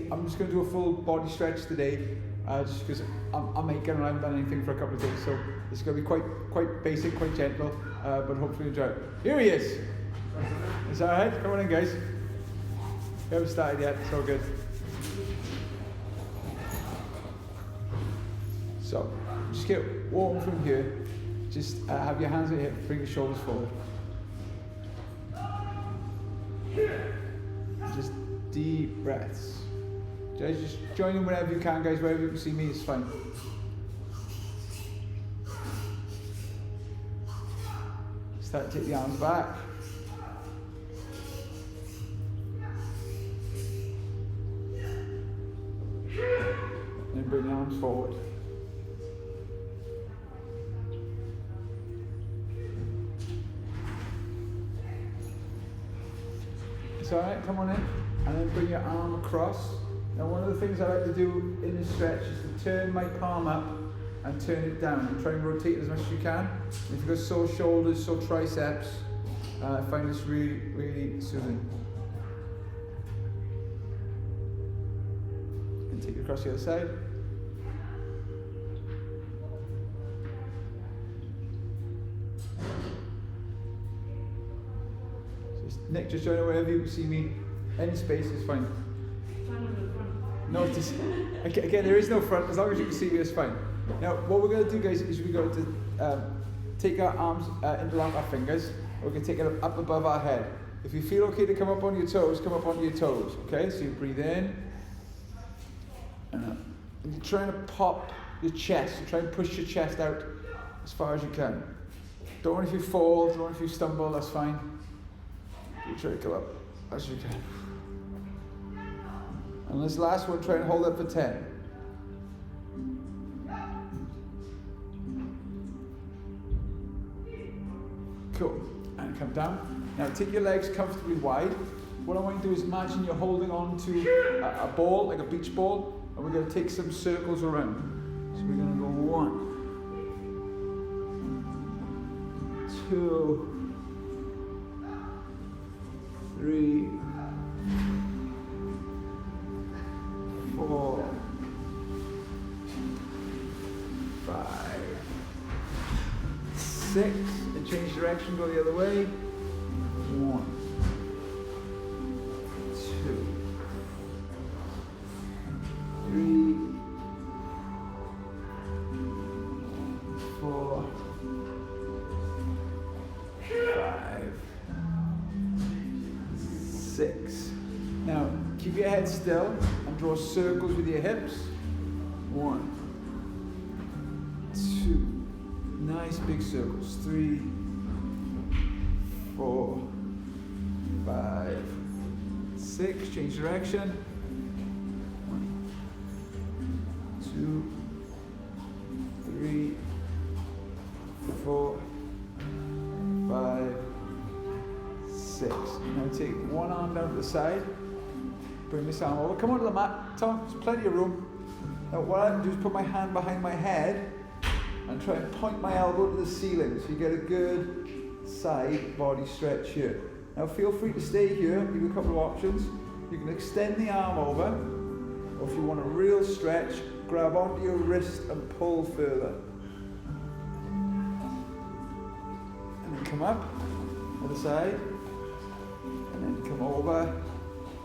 today, I'm just going to do a full body stretch today, just because I'm making and I haven't done anything for a couple of days, so it's going to be quite basic, quite gentle, but hopefully enjoy it. Here he is! Is that alright? Come on in, guys. We haven't started yet, it's all good. So, just get warm from here. Just have your hands on your hips, bring your shoulders forward. Just deep breaths. Just join in whenever you can, guys. Wherever you can see me is fine. Start to take the arms back. Then bring the arms forward. It's alright, come on in. And then bring your arm across. Now one of the things I like to do in this stretch is to turn my palm up and turn it down and try and rotate as much as you can. If you've got sore shoulders, sore triceps, I find this really, really soothing. And take it across the other side. Nick, just join in wherever you can see me. Any space is fine. No, just, again, there is no front. As long as you can see me, it's fine. Now, what we're going to do, guys, is we're going to take our arms interlock our fingers. We're going to take it up above our head. If you feel okay to come up on your toes, come up on your toes. Okay, so you breathe in and up. And you're trying to pop your chest. You try and push your chest out as far as you can. Don't worry if you fall. Don't worry if you stumble. That's fine. You try to come up as you can. And this last one, try and hold it for 10. Cool. And come down. Now take your legs comfortably wide. What I want you to do is imagine you're holding on to a ball, like a beach ball, and we're going to take some circles around. So we're going to go 1, 2, 3, 4, 5, 6, and change direction, go the other way. 1, 2, 3, 4, 5, 6. Now, keep your head still and draw circles with your hips. 1, 2, nice big circles. 3, 4, 5, 6. Change direction. 1, 2, 3, 4, 5, 6. Now take one arm down to the side. Bring this arm over. Come onto the mat, Tom. There's plenty of room. Now what I do is put my hand behind my head and try and point my elbow to the ceiling, so you get a good side body stretch here. Now feel free to stay here. I'll give you a couple of options. You can extend the arm over, or if you want a real stretch, grab onto your wrist and pull further. And then come up, other side, and then come over.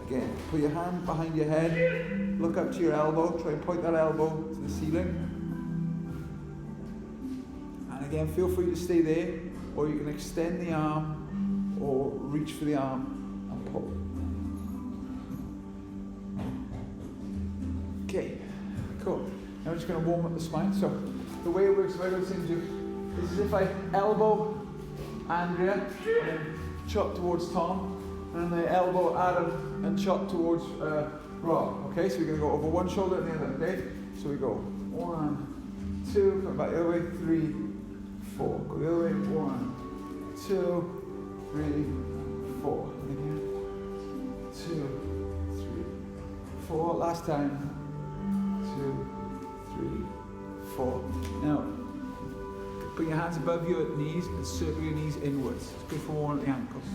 Again, put your hand behind your head, look up to your elbow, try and point that elbow to the ceiling. And again, feel free to stay there, or you can extend the arm, or reach for the arm and pull. Okay, cool. Now I'm just going to warm up the spine. So the way it works, if I go to do, is if I elbow Andrea, and then chop towards Tom, and then elbow Adam, and chop towards Rob. Okay, so we're going to go over one shoulder and the other, okay? So we go 1, 2, come back the other way, 3, 4. Go the other way, 1, 2, 3, 4. And again, 2, 3, 4. Last time, 2, 3, 4. Now, put your hands above your knees and circle your knees inwards. It's good for warming the ankles.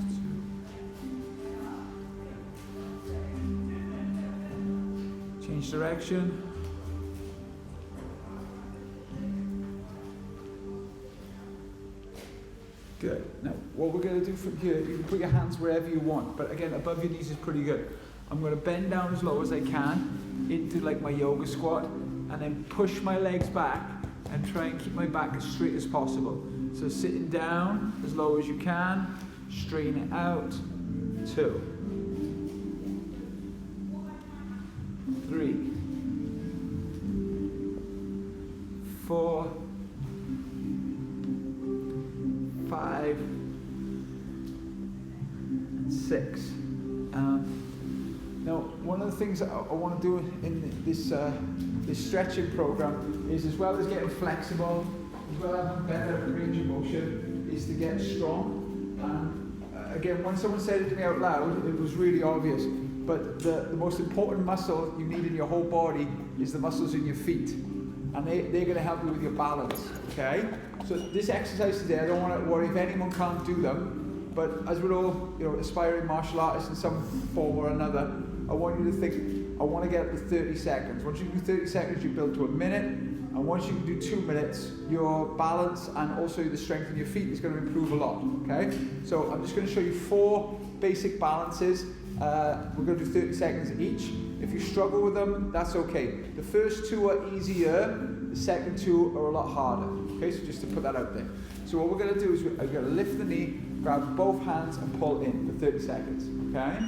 Change direction. Good. Now, what we're going to do from here, you can put your hands wherever you want, but again, above your knees is pretty good. I'm going to bend down as low as I can into like my yoga squat, and then push my legs back and try and keep my back as straight as possible. So sitting down as low as you can, straighten it out. 2, 3, 4, 5, and 6. Now, one of the things that I want to do in this stretching program is, as well as getting flexible, as well as having better range of motion, is to get strong. Again, when someone said it to me out loud, it was really obvious. But the most important muscle you need in your whole body is the muscles in your feet. And they're going to help you with your balance, okay? So this exercise today, I don't want to worry if anyone can't do them, but as we're all, aspiring martial artists in some form or another, I want you to think, I want to get up to 30 seconds. Once you do 30 seconds, you build to a minute, and once you can do 2 minutes, your balance and also the strength in your feet is going to improve a lot, okay? So I'm just going to show you 4 basic balances. We're going to do 30 seconds each. If you struggle with them, that's okay. The first 2 are easier, the second 2 are a lot harder. Okay, so just to put that out there. So what we're going to do is we're going to lift the knee, grab both hands and pull in for 30 seconds. Okay?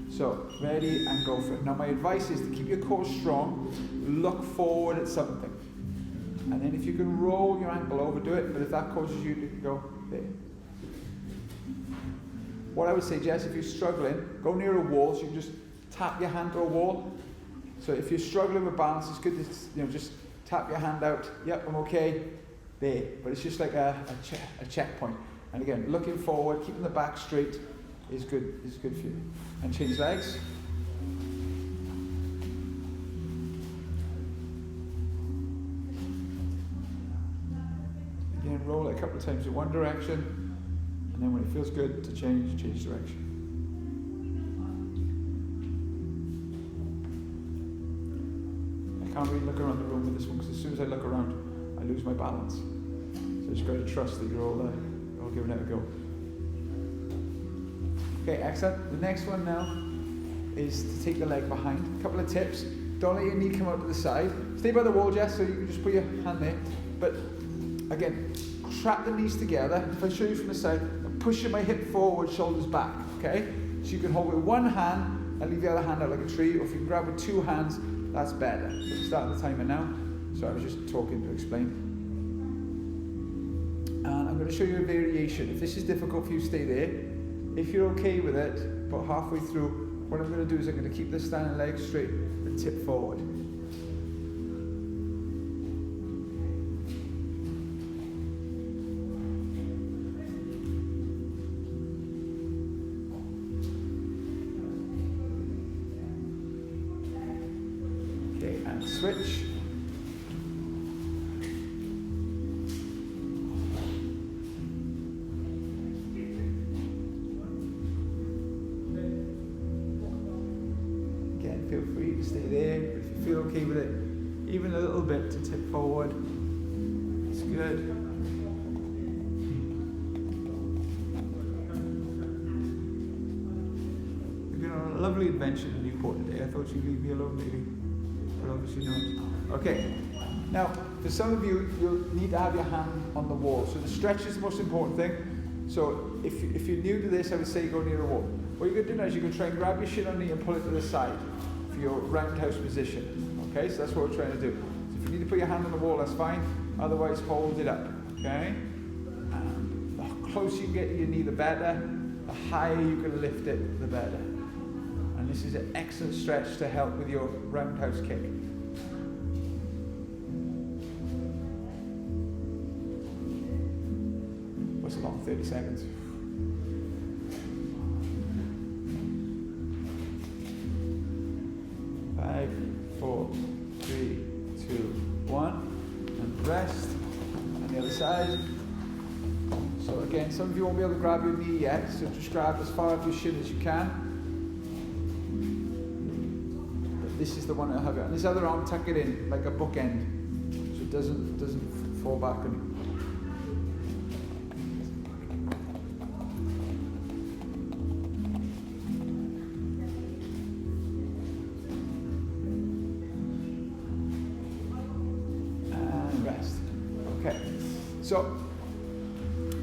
So, ready and go for it. Now my advice is to keep your core strong, look forward at something. And then if you can roll your ankle over, do it, but if that causes you to go there. What I would say, Jess, if you're struggling, go near a wall, so you can just tap your hand to a wall. So if you're struggling with balance, it's good to just tap your hand out. Yep, I'm okay. There. But it's just like a checkpoint. And again, looking forward, keeping the back straight is good for you. And change legs. Again, roll it a couple of times in one direction. And then when it feels good to change direction. I can't really look around the room with this one, because as soon as I look around, I lose my balance. So just got to trust that you're all giving it a go. Okay, excellent. The next one now is to take the leg behind. A couple of tips. Don't let your knee come out to the side. Stay by the wall, Jess, so you can just put your hand there. But again, trap the knees together. If I show you from the side, I'm pushing my hip forward, shoulders back. Okay? So you can hold with one hand and leave the other hand out like a tree, or if you can grab with 2 hands, that's better. So start the timer now. So I was just talking to explain. And I'm going to show you a variation. If this is difficult for you, stay there. If you're okay with it, about halfway through, what I'm going to do is I'm going to keep the standing leg straight and tip forward. Okay, and switch. Feel free to stay there. If you feel okay with it, even a little bit to tip forward, it's good. We've been on a lovely adventure in Newport today. I thought you'd leave me alone, maybe, but obviously not. Okay, now for some of you, you'll need to have your hand on the wall. So the stretch is the most important thing. So if you're new to this, I would say go near a wall. What you're going to do now is you're going to try and grab your shin on knee and pull it to the side. Your roundhouse position. Okay, so that's what we're trying to do. So if you need to put your hand on the wall, that's fine. Otherwise, hold it up. Okay? And the closer you get to your knee, the better. The higher you can lift it, the better. And this is an excellent stretch to help with your roundhouse kick. What's a long 30 seconds? 5, 4, 3, 2, 1, and rest. And the other side. So again, some of you won't be able to grab your knee yet, so just grab as far up your shin as you can. But this is the one that'll have it. And this other arm, tuck it in like a bookend, so it doesn't fall back on you. So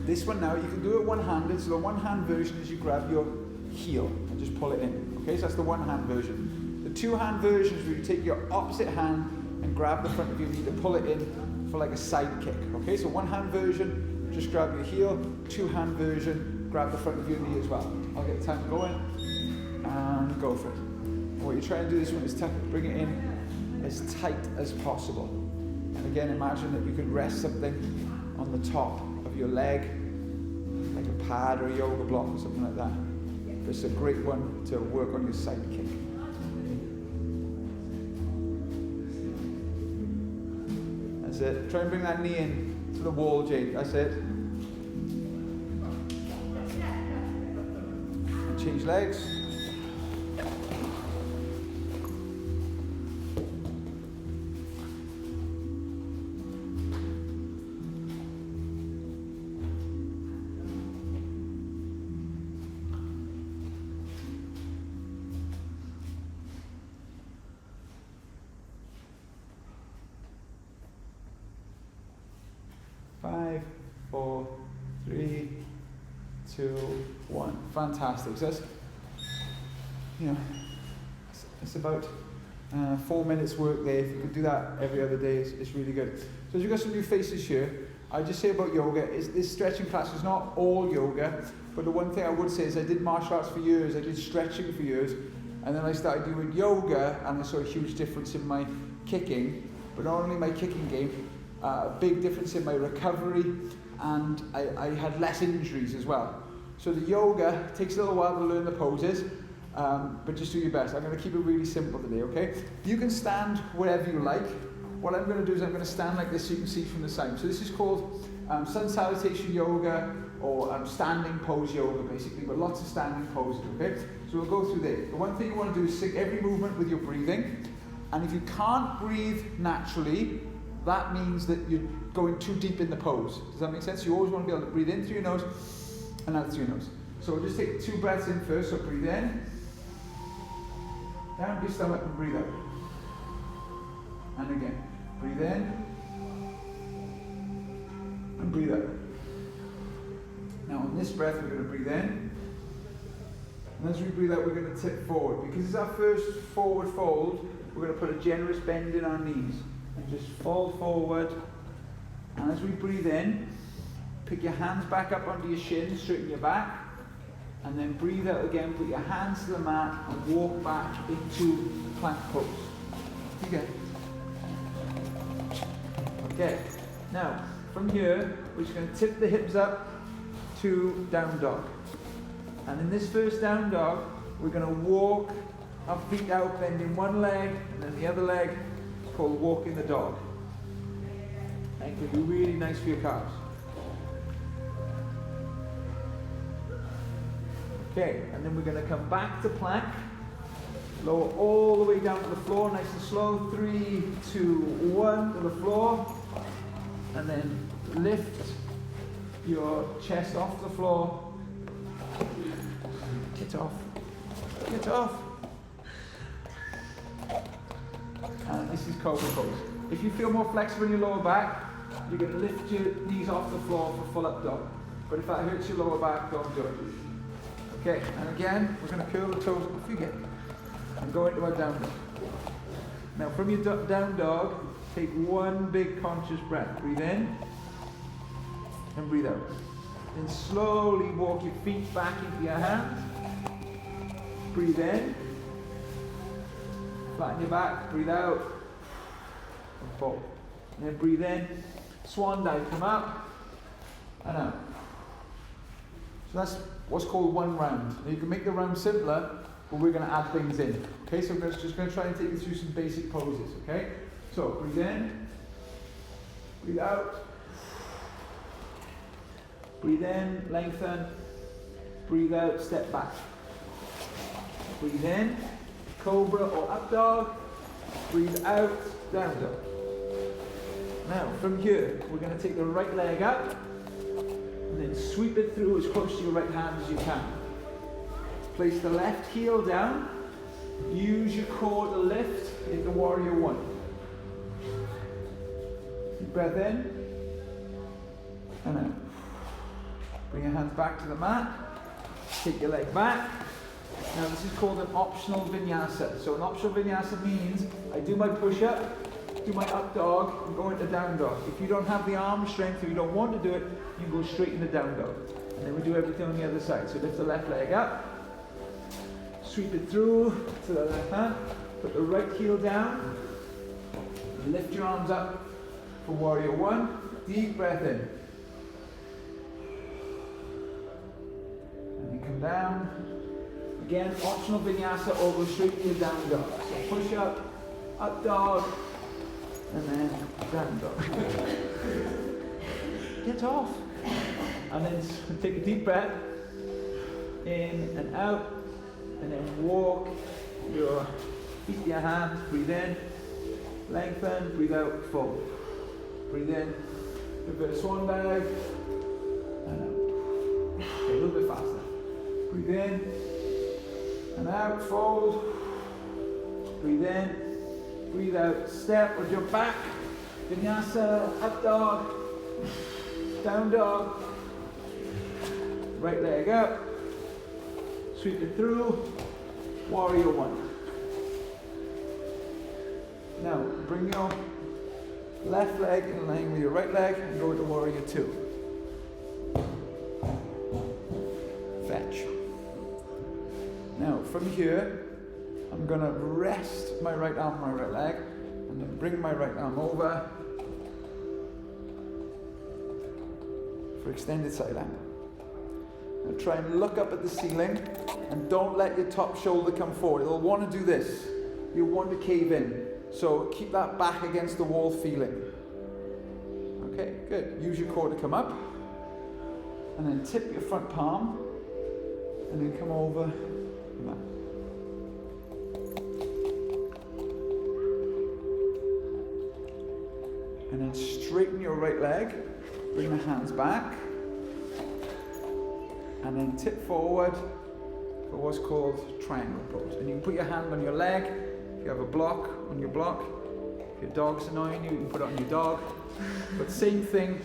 this one now, you can do it one-handed. So the one-hand version is you grab your heel and just pull it in. Okay, so that's the one-hand version. The two-hand version is where you take your opposite hand and grab the front of your knee to pull it in for like a side kick. Okay, so one-hand version, just grab your heel. Two-hand version, grab the front of your knee as well. I'll get the time going and go for it. And what you're trying to do this one is bring it in as tight as possible. And again, imagine that you could rest something on the top of your leg, like a pad or a yoga block or something like that. But it's a great one to work on your side kick. That's it. Try and bring that knee in to the wall, Jake. That's it. And change legs. Fantastic. So that's, it's about 4 minutes work there. If you could do that every other day, it's really good. So as you've got some new faces here, I just say about yoga, this stretching class is not all yoga, but the one thing I would say is I did martial arts for years, I did stretching for years, and then I started doing yoga, and I saw a huge difference in my kicking, but not only my kicking game, a big difference in my recovery, and I had less injuries as well. So the yoga takes a little while to learn the poses, but just do your best. I'm going to keep it really simple today, okay? You can stand wherever you like. What I'm going to do is I'm going to stand like this so you can see from the side. So this is called sun salutation yoga, or standing pose yoga basically, but lots of standing poses, okay? So we'll go through there. The one thing you want to do is sync every movement with your breathing, and if you can't breathe naturally, that means that you're going too deep in the pose. Does that make sense? You always want to be able to breathe in through your nose and out through your nose. So we'll just take 2 breaths in first, so breathe in, down your stomach and breathe out. And again, breathe in, and breathe out. Now on this breath we're going to breathe in, and as we breathe out we're going to tip forward. Because it's our first forward fold, we're going to put a generous bend in our knees. And just fold forward, and as we breathe in, pick your hands back up onto your shins, straighten your back, and then breathe out again, put your hands to the mat and walk back into plank pose. Okay, now from here we're just going to tip the hips up to down dog. And in this first down dog, we're going to walk our feet out, bending one leg and then the other leg. It's called walking the dog. And it can be really nice for your calves. Okay, and then we're going to come back to plank. Lower all the way down to the floor, nice and slow. 3, 2, 1 to the floor. And then lift your chest off the floor. Get off. Get off. And this is cobra pose. If you feel more flexible in your lower back, you're going to lift your knees off the floor for full up dog. But if that hurts your lower back, don't do it. Okay, and again, we're going to curl the toes off again and go into our down dog. Now from your down dog, take one big conscious breath. Breathe in and breathe out. Then slowly walk your feet back into your hands. Breathe in. Flatten your back, breathe out. And fold. And then breathe in. Swan dive, come up and out. So that's what's called one round. Now you can make the round simpler, but we're going to add things in. Okay, so we're just going to try and take you through some basic poses. Okay, so breathe in, breathe out, breathe in, lengthen, breathe out, step back. Breathe in, cobra or up dog, Breathe out, down dog. Now, from here, we're going to take the right leg up and then sweep it through as close to your right hand as you can. Place the left heel down. Use your core to lift into warrior one. Deep breath in and out. Bring your hands back to the mat. Take your leg back. Now this is called an optional vinyasa. So an optional vinyasa means I do my push-up, do my up dog, and go into down dog. If you don't have the arm strength or you don't want to do it, you can go straight into down dog. And then we do everything on the other side. So lift the left leg up, sweep it through to the left hand, put the right heel down, lift your arms up for warrior one, deep breath in. And then come down. Again, optional vinyasa, or go straight to your down dog. So push up dog, and then down dog. Get off. And then take a deep breath, in and out, and then walk your feet to your hands, breathe in, lengthen, breathe out, fold. Breathe in, reverse swan dive, and out. Okay, a little bit faster. Breathe in, and out, fold. Breathe in, breathe out, step or jump back. Vinyasa, up dog, down dog. Right leg up, sweep it through, warrior one. Now, bring your left leg in line with your right leg and go to warrior two. Fetch. Now, from here, I'm going to rest my right arm on my right leg and then bring my right arm over for extended side angle. Now try and look up at the ceiling and don't let your top shoulder come forward. You'll want to do this. You want to cave in. So keep that back against the wall feeling. Okay, good. Use your core to come up. And then tip your front palm. And then come over and back. And then straighten your right leg. Bring the hands back. And then tip forward for what's called triangle pose. And you can put your hand on your leg. If you have a block, on your block. If your dog's annoying you, you can put it on your dog. But same thing,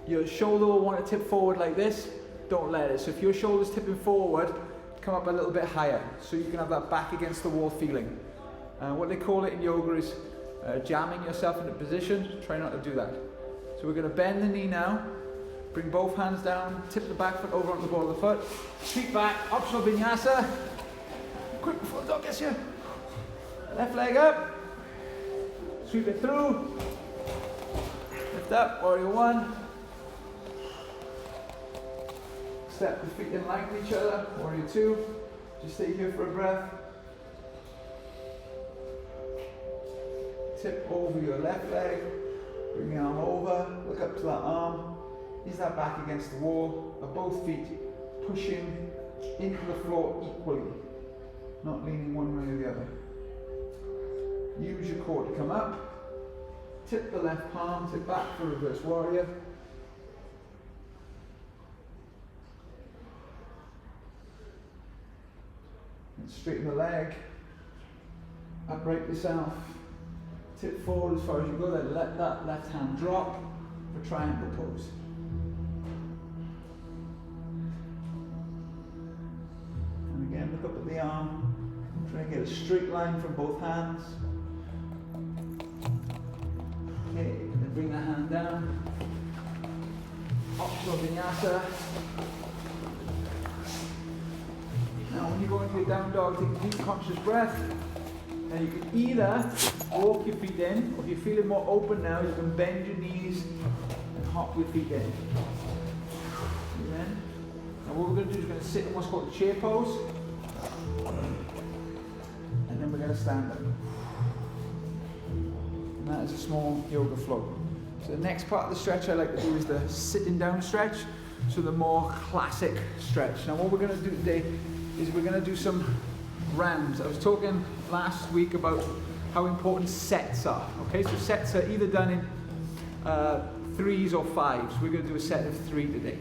your shoulder will want to tip forward like this. Don't let it. So if your shoulder's tipping forward, come up a little bit higher. So you can have that back against the wall feeling. What they call it in yoga is jamming yourself into position. Try not to do that. So we're going to bend the knee now. Bring both hands down, tip the back foot over on the ball of the foot. Sweep back, optional vinyasa. Quick before the dog gets you. Left leg up. Sweep it through. Lift up, warrior one. Step the feet in line with each other, warrior two. Just stay here for a breath. Tip over your left leg. Bring your arm over, look up to that arm. Is that back against the wall? Are both feet pushing into the floor equally? Not leaning one way or the other. Use your core to come up. Tip the left palm, tip back for reverse warrior. And straighten the leg. Upright yourself. Tip forward as far as you go, then let that left hand drop for triangle pose. And again, look up at the arm. Try and get a straight line from both hands. Okay, and then bring the hand down. Optional vinyasa. Now when you go into your down dog, take a deep conscious breath. Now you can either walk your feet in, or if you're feeling more open now, you can bend your knees and hop your feet in. Amen. Now what we're going to do is we're going to sit in what's called the chair pose. And then we're going to stand up. And that is a small yoga flow. So the next part of the stretch I like to do is the sitting down stretch. So the more classic stretch. Now what we're going to do today is we're going to do some rounds. I was talking last week about how important sets are. Okay, so sets are either done in 3s or 5s. We're going to do a set of 3 today.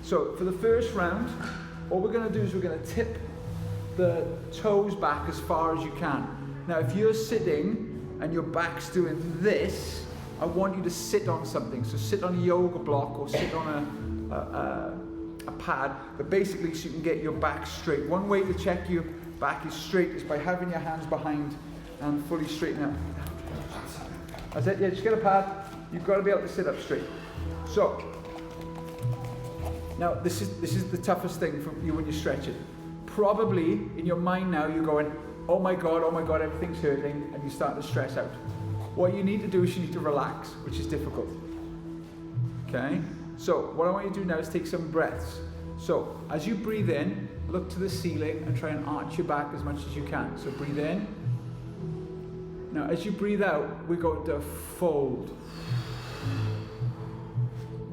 So for the first round, all we're going to do is we're going to tip the toes back as far as you can. Now if you're sitting and your back's doing this, I want you to sit on something. So sit on a yoga block or sit on a pad, but basically so you can get your back straight. One way to check your back is straight is by having your hands behind and fully straighten out. That's it, yeah, just get a pad. You've got to be able to sit up straight. So, now this is the toughest thing for you when you're stretching. Probably in your mind now you're going, oh my god, everything's hurting, and you start to stress out. What you need to do is you need to relax, which is difficult. Okay? So what I want you to do now is take some breaths. So as you breathe in, look to the ceiling and try and arch your back as much as you can. So breathe in. Now as you breathe out, we're going to fold.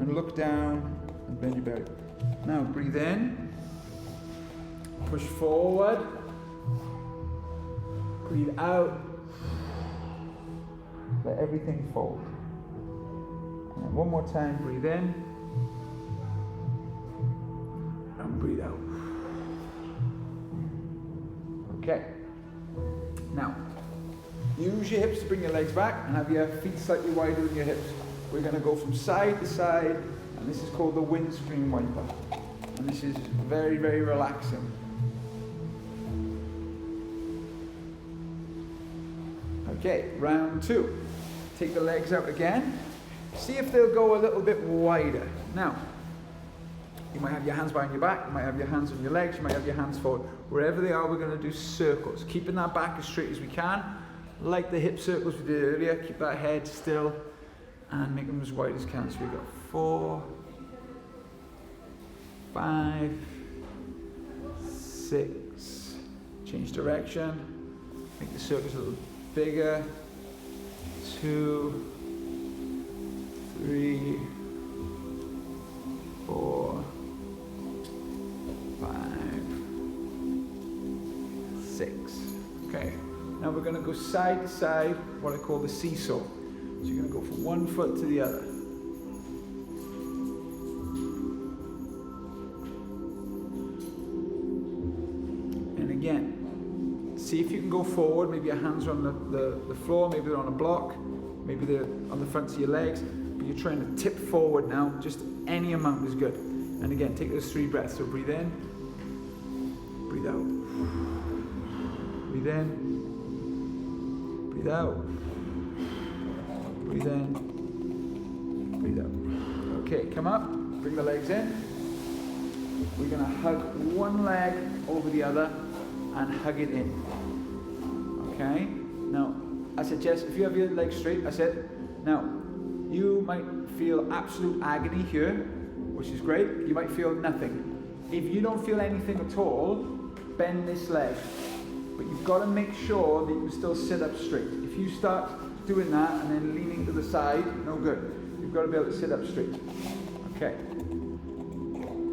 And look down and bend your belly. Now breathe in. Push forward. Breathe out. Let everything fold. And one more time, breathe in. And breathe out. Okay. Now, use your hips to bring your legs back and have your feet slightly wider than your hips. We're going to go from side to side, and this is called the windscreen wiper. And this is very, very relaxing. Okay, round 2. Take the legs out again. See if they'll go a little bit wider. Now, you might have your hands behind your back, you might have your hands on your legs, you might have your hands forward. Wherever they are, we're going to do circles. Keeping that back as straight as we can. Like the hip circles we did earlier, keep that head still and make them as wide as can. So we've got 4, 5, 6. Change direction. Make the circles a little bigger. 2, 3, 4, 5, 6. Okay, now we're going to go side to side, what I call the seesaw. So you're going to go from one foot to the other. And again, see if you can go forward. Maybe your hands are on the floor, maybe they're on a block, maybe they're on the fronts of your legs, but you're trying to tip forward now. Just any amount is good. And again, take those 3 breaths. So breathe in, breathe out, breathe in, breathe out, breathe in, breathe out. Okay, come up, bring the legs in. We're going to hug one leg over the other and hug it in. Okay? Now, I suggest if you have your legs straight, that's it. Now, you might feel absolute agony here, which is great. You might feel nothing. If you don't feel anything at all, bend this leg. But you've got to make sure that you can still sit up straight. If you start doing that and then leaning to the side, no good. You've got to be able to sit up straight. Okay.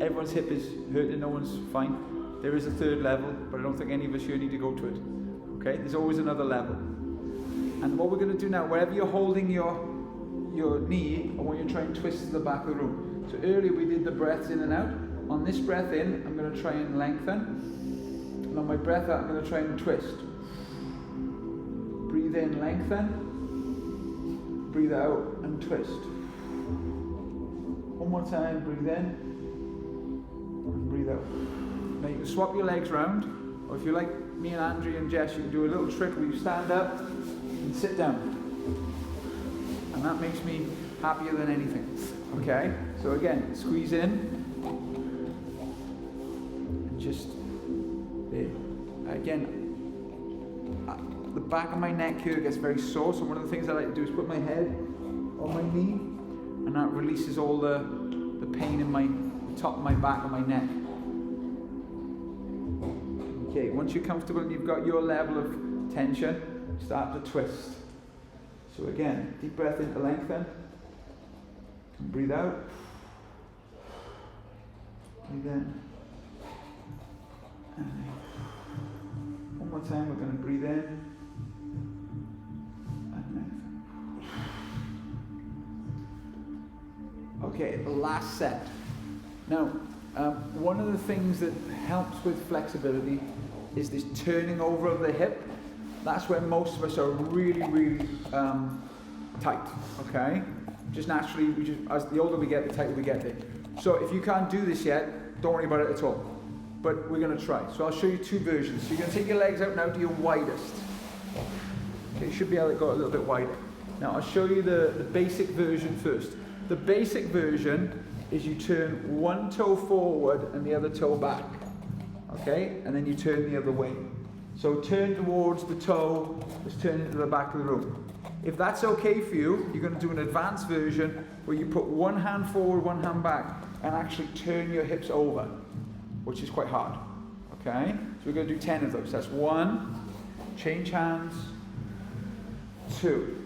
Everyone's hip is hurting, no one's fine. There is a 3rd level, but I don't think any of us here need to go to it. Okay, there's always another level. And what we're going to do now, wherever you're holding your knee, I want you to try and twist to the back of the room. So earlier we did the breaths in and out. On this breath in, I'm going to try and lengthen. And on my breath out, I'm going to try and twist. Breathe in, lengthen. Breathe out and twist. One more time, breathe in. And breathe out. Now you can swap your legs round, or if you like me and Andrea and Jess, you can do a little trick where you stand up and sit down. And that makes me happier than anything. Okay? So again, squeeze in. And just there. Again, the back of my neck here gets very sore, so one of the things I like to do is put my head on my knee, and that releases all the pain in the top of my back and my neck. Okay, once you're comfortable and you've got your level of tension, start to twist. So again, deep breath in to lengthen. And breathe out. Breathe in. And one more time, we're going to breathe in. Okay, the last set. Now, one of the things that helps with flexibility is this turning over of the hip. That's where most of us are really, really tight, okay? Just naturally, as the older we get, the tighter we get there. So if you can't do this yet, don't worry about it at all. But we're gonna try. So I'll show you two versions. So you're gonna take your legs out now to your widest. Okay, you should be able to go a little bit wider. Now I'll show you the basic version first. The basic version is you turn one toe forward and the other toe back. Okay, and then you turn the other way. So turn towards the toe, just turn into the back of the room. If that's okay for you, you're going to do an advanced version where you put one hand forward, one hand back, and actually turn your hips over, which is quite hard. Okay, so we're going to do 10 of those. That's 1, change hands, 2,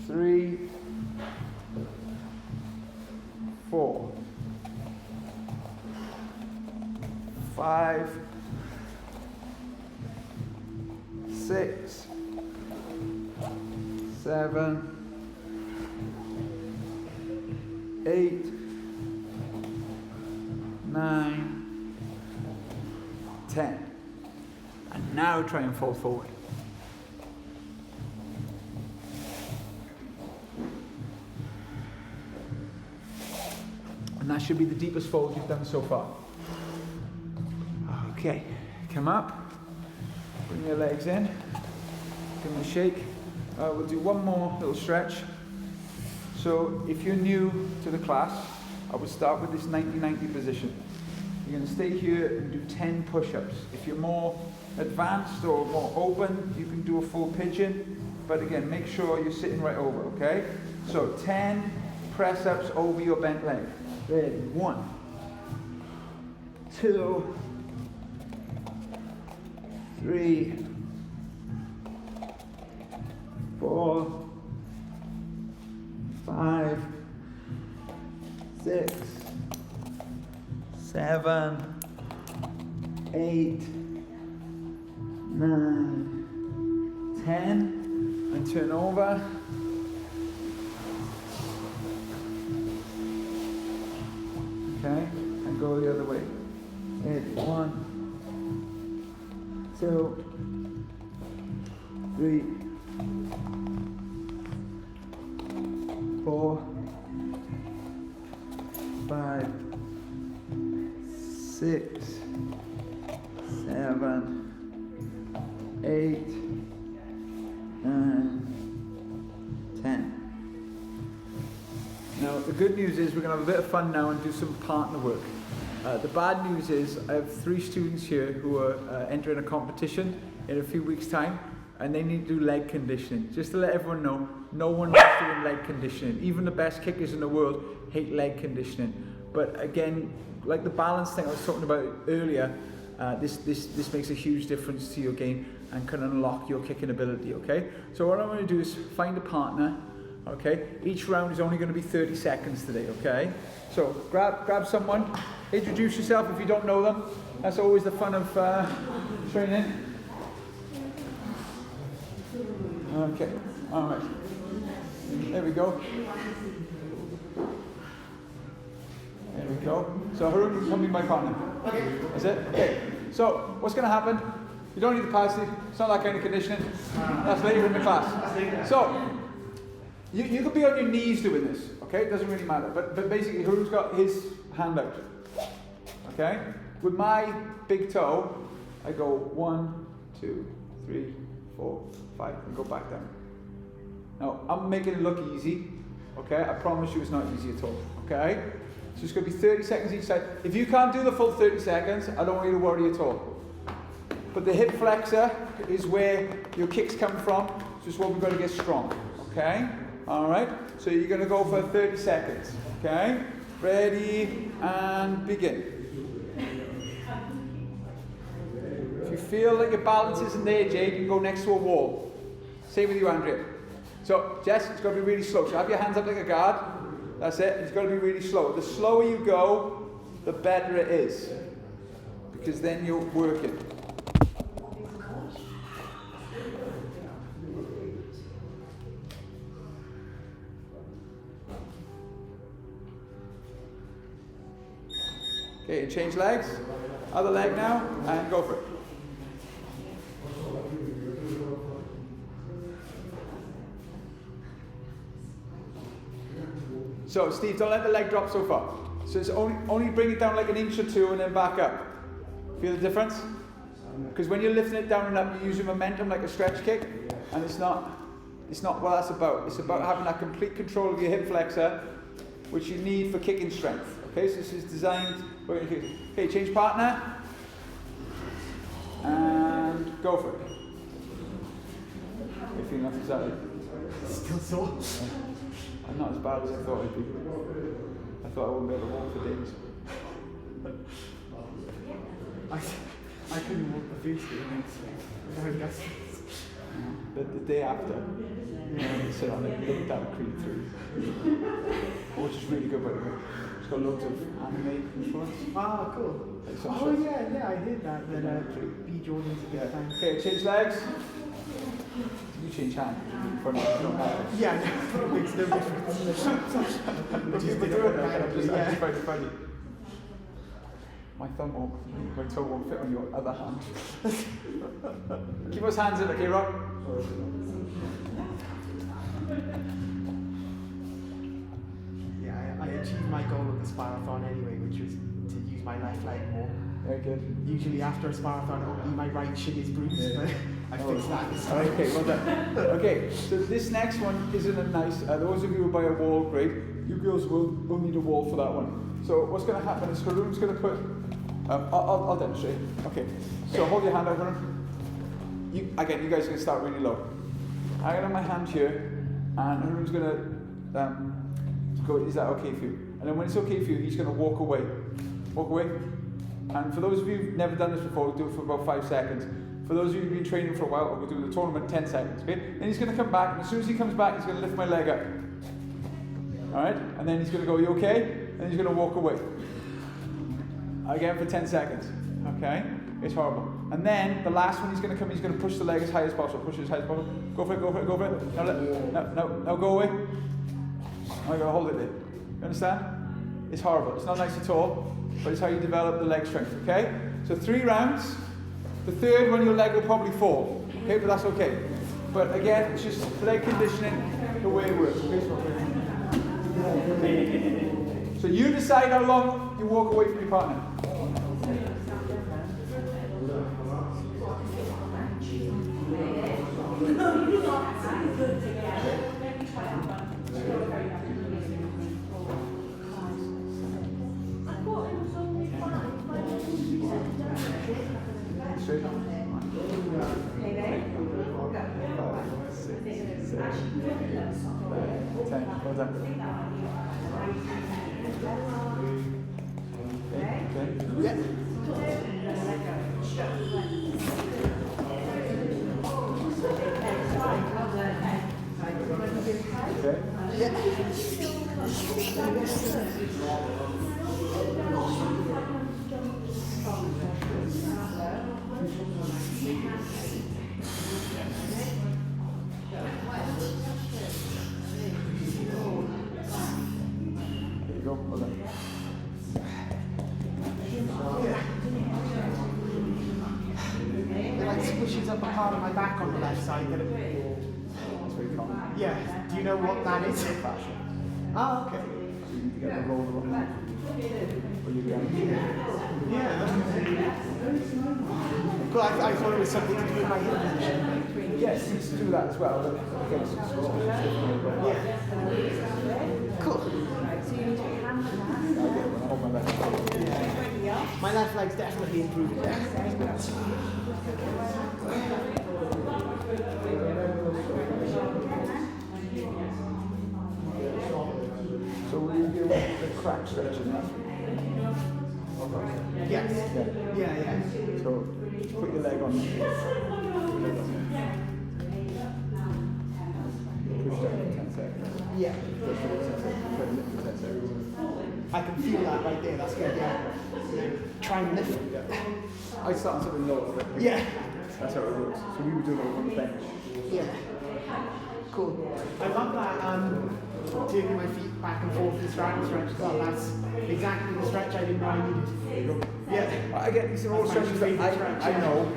3, 4, 5, 6, 7, 8, 9, 10. And now try and fold forward. And that should be the deepest fold you've done so far. Okay, come up, bring your legs in, give them a shake. We'll do one more little stretch. So if you're new to the class, I would start with this 90-90 position. You're going to stay here and do 10 push-ups. If you're more advanced or more open, you can do a full pigeon. But again, make sure you're sitting right over, okay? So 10 press-ups over your bent leg. Ready? 1, 2, 3, 4, 5, 6, 7, 8, 9, 10, and turn over. Okay, and go the other way. 1, 2, 3, 4, 5, 6, 7, 8, 9, 10. Now the good news is we're going to have a bit of fun now and do some partner work. The bad news is I have 3 students here who are entering a competition in a few weeks' time, and they need to do leg conditioning. Just to let everyone know, no one likes doing leg conditioning. Even the best kickers in the world hate leg conditioning. But again, like the balance thing I was talking about earlier, this makes a huge difference to your game and can unlock your kicking ability, okay? So what I'm going to do is find a partner, okay? Each round is only going to be 30 seconds today, okay? So grab someone, introduce yourself if you don't know them. That's always the fun of training. Okay, all right. There we go. There we go. So Harun, you can come be my partner. Okay. That's it? Okay. So what's going to happen? You don't need the pads. It's not that kind of conditioning. That's later in the class. So you could be on your knees doing this. Okay, it doesn't really matter. But basically, Harun's got his hand out. Okay. With my big toe, I go 1, 2, 3, 4, 5, and go back down. Now I'm making it look easy. Okay. I promise you, it's not easy at all. Okay. So it's going to be 30 seconds each side. If you can't do the full 30 seconds, I don't want you to worry at all. But the hip flexor is where your kicks come from. So it's what we've got to get strong. Okay? Alright? So you're going to go for 30 seconds. Okay? Ready and begin. If you feel like your balance isn't there, Jade, you can go next to a wall. Same with you, Andrea. So, Jess, it's got to be really slow. So have your hands up like a guard. That's it. It's got to be really slow. The slower you go, the better it is. Because then you're working. Okay, change legs. Other leg now, and go for it. So, Steve, don't let the leg drop so far. So it's only bring it down like an inch or two and then back up. Feel the difference? Because when you're lifting it down and up, you use your momentum like a stretch kick, and it's not what that's about. It's about having that complete control of your hip flexor, which you need for kicking strength. Okay, so this is designed. Okay, change partner, and go for it. You feeling off the Still sore? I'm not as bad as I thought I'd be. I thought I wouldn't be able to walk for days. I couldn't walk the feet to the next day. The day after, you sit on it, look down Creed 3. Which is really good, by the way. It's got loads of anime influence. Ah, cool. Like yeah, I did that. That B. Jordan's a big fan. Okay, change legs. You change hand. Yeah, it makes no difference. Just funny. My toe won't fit on your other hand. Keep those hands in, okay, Rob? Yeah, I achieved my goal at the Sparathon anyway, which was to use my left leg more. Very good. Usually after a Sparathon, it'll be my right shin is bruised, but I fixed that this time. Okay, well done. Okay, so this next one isn't a nice, those of you who buy a wall, great. You girls will need a wall for that one. So what's going to happen is Haroon's going to put, I'll demonstrate. Okay, so hold your hand out, Haroon. You guys are going to start really low. I'm going to have my hand here, and Haroon's going to go, is that okay for you? And then when it's okay for you, he's going to walk away. Walk away. And for those of you who've never done this before, we'll do it for about 5 seconds. For those of you who've been training for a while, we'll do the tournament 10 seconds, okay? Then he's going to come back, and as soon as he comes back, he's going to lift my leg up. Alright? And then he's going to go, you okay? And he's going to walk away. Again for 10 seconds. Okay? It's horrible. And then, the last one he's going to come, he's going to push the leg as high as possible. Push it as high as possible. Go for it, go for it, go for it. Now go away. I'm going to hold it there. You understand? It's horrible. It's not nice at all, but it's how you develop the leg strength, okay? So 3 rounds. The third one, your leg will probably fall, okay? But that's okay. But again, it's just leg conditioning, the way it works, okay? So you decide how long you walk away from your partner. Yeah, do you know what that is? Oh, okay. So you need to get the roller on that. Yeah. Cool, I thought it was something to do with my hip position. Yes, you used to do that as well. But again, it's yeah. Cool. I get when I hold my left. Yeah. My left leg's definitely improving there. So will you do the crack stretching that? Yes. Yeah. So put your leg on. Push down for 10 seconds. Yeah. Push down for 10 seconds. I can feel that right there. That's good. Yeah. Try and lift. Yeah. I start on something lower. Yeah. That's how it works. So we would do it on the bench. Yeah. Cool. I love that taking my feet back and forth the straddle stretch as well. That's exactly the stretch I didn't know I needed. There you go. Yeah. I get these are all stretches that I know,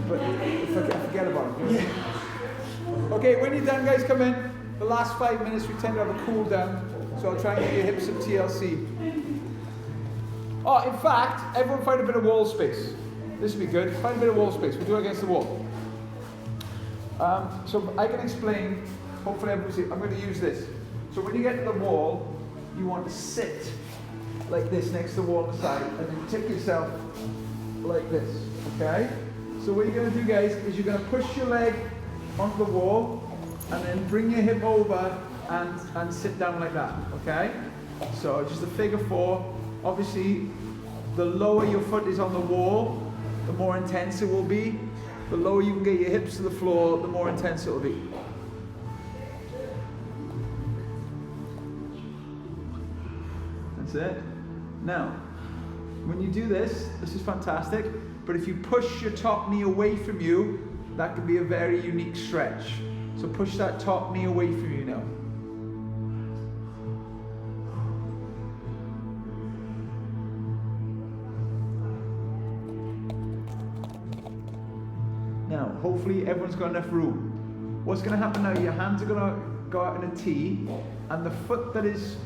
but forget about them. Yeah. Okay, when you're done, guys, come in. The last 5 minutes we tend to have a cool down, so I'll try and get your hips some TLC. Oh, in fact, everyone find a bit of wall space. This would be good. Find a bit of wall space. We'll do it against the wall. So I can explain. Hopefully everyone see. I'm going to use this. So when you get to the wall, you want to sit like this next to the wall on the side, and then tip yourself like this. Okay? So what you're going to do, guys, is you're going to push your leg onto the wall, and then bring your hip over and sit down like that. Okay? So just a figure 4. Obviously, the lower your foot is on the wall, the more intense it will be. The lower you can get your hips to the floor, the more intense it will be. That's it. Now, when you do this, this is fantastic, but if you push your top knee away from you, that can be a very unique stretch. So push that top knee away from you now. Now, hopefully everyone's got enough room. What's going to happen now, your hands are going to go out in a T, and the foot that is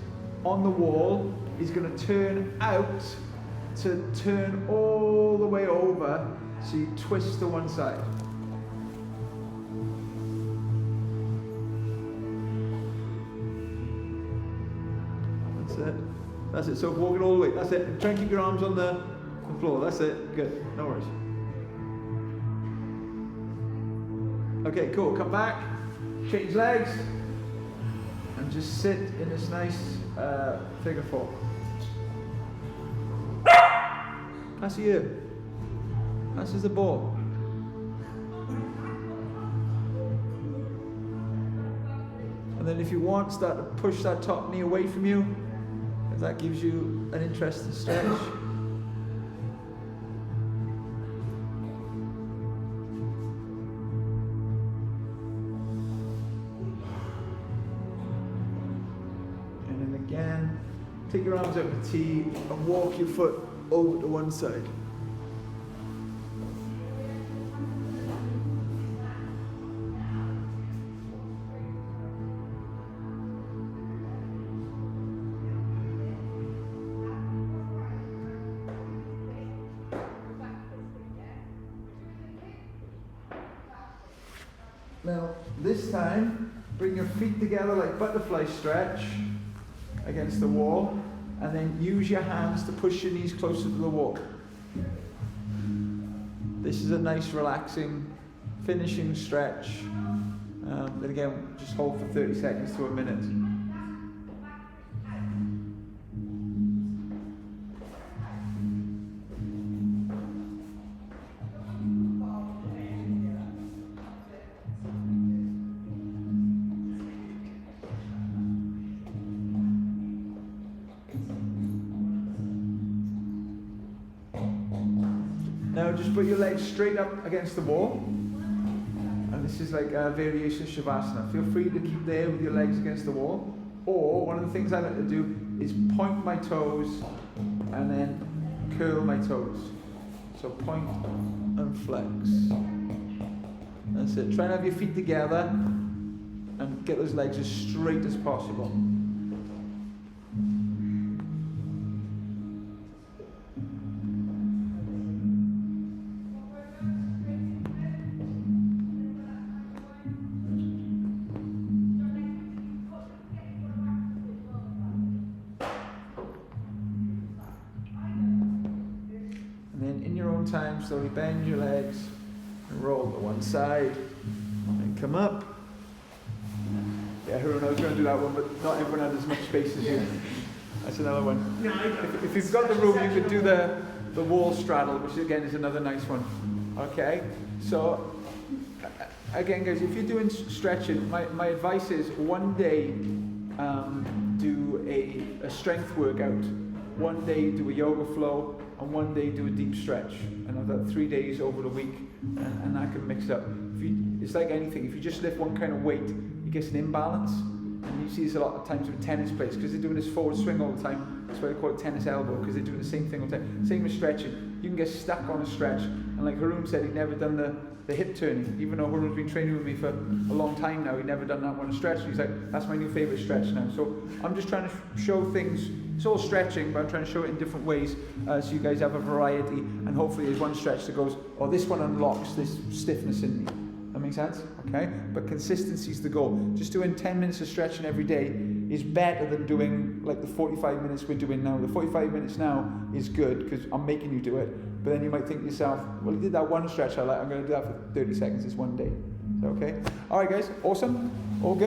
on the wall is going to turn out to turn all the way over, so you twist to one side. That's it. That's it. So walk it all the way. That's it. Try and keep your arms on the floor. That's it. Good. No worries. Okay, cool. Come back, change legs, and just sit in this nice figure 4. That's you. That's just the ball. And then if you want, start to push that top knee away from you, if that gives you an interesting stretch. Again, take your arms out of the T and walk your foot over to one side. Now, this time, bring your feet together like butterfly stretch against the wall, and then use your hands to push your knees closer to the wall. This is a nice relaxing finishing stretch. Then again, just hold for 30 seconds to a minute. Now just put your legs straight up against the wall, and this is like a variation of Shavasana. Feel free to keep there with your legs against the wall, or one of the things I like to do is point my toes and then curl my toes. So point and flex. That's it. Try and have your feet together and get those legs as straight as possible. Time, slowly bend your legs and roll to one side and come up. Yeah, everyone knows going to do that one, but not everyone has as much space as you. That's another one. If you've got the room, you could do the wall straddle, which again is another nice one. Okay, so again guys, if you're doing stretching, my advice is one day do a strength workout, one day do a yoga flow, and one day do a deep stretch, and I've got 3 days over the week, and I can mix it up. It's like anything, if you just lift one kind of weight, you gets an imbalance. And you see this a lot of times with tennis players, because they're doing this forward swing all the time. That's why they call it tennis elbow, because they're doing the same thing all the time. Same with stretching. You can get stuck on a stretch, and like Haroon said, he'd never done the hip turning, even though Haroon's been training with me for a long time now. He'd never done that one stretch. He's like, that's my new favourite stretch now. So I'm just trying to show things. It's all stretching, but I'm trying to show it in different ways, so you guys have a variety, and hopefully there's one stretch that goes, oh, this one unlocks this stiffness in me. That makes sense? Okay? But consistency is the goal. Just doing 10 minutes of stretching every day is better than doing like the 45 minutes we're doing now. The 45 minutes now is good because I'm making you do it. But then you might think to yourself, well, you did that one stretch, I'm going to do that for 30 seconds this one day. Is that okay? All right, guys. Awesome. All good.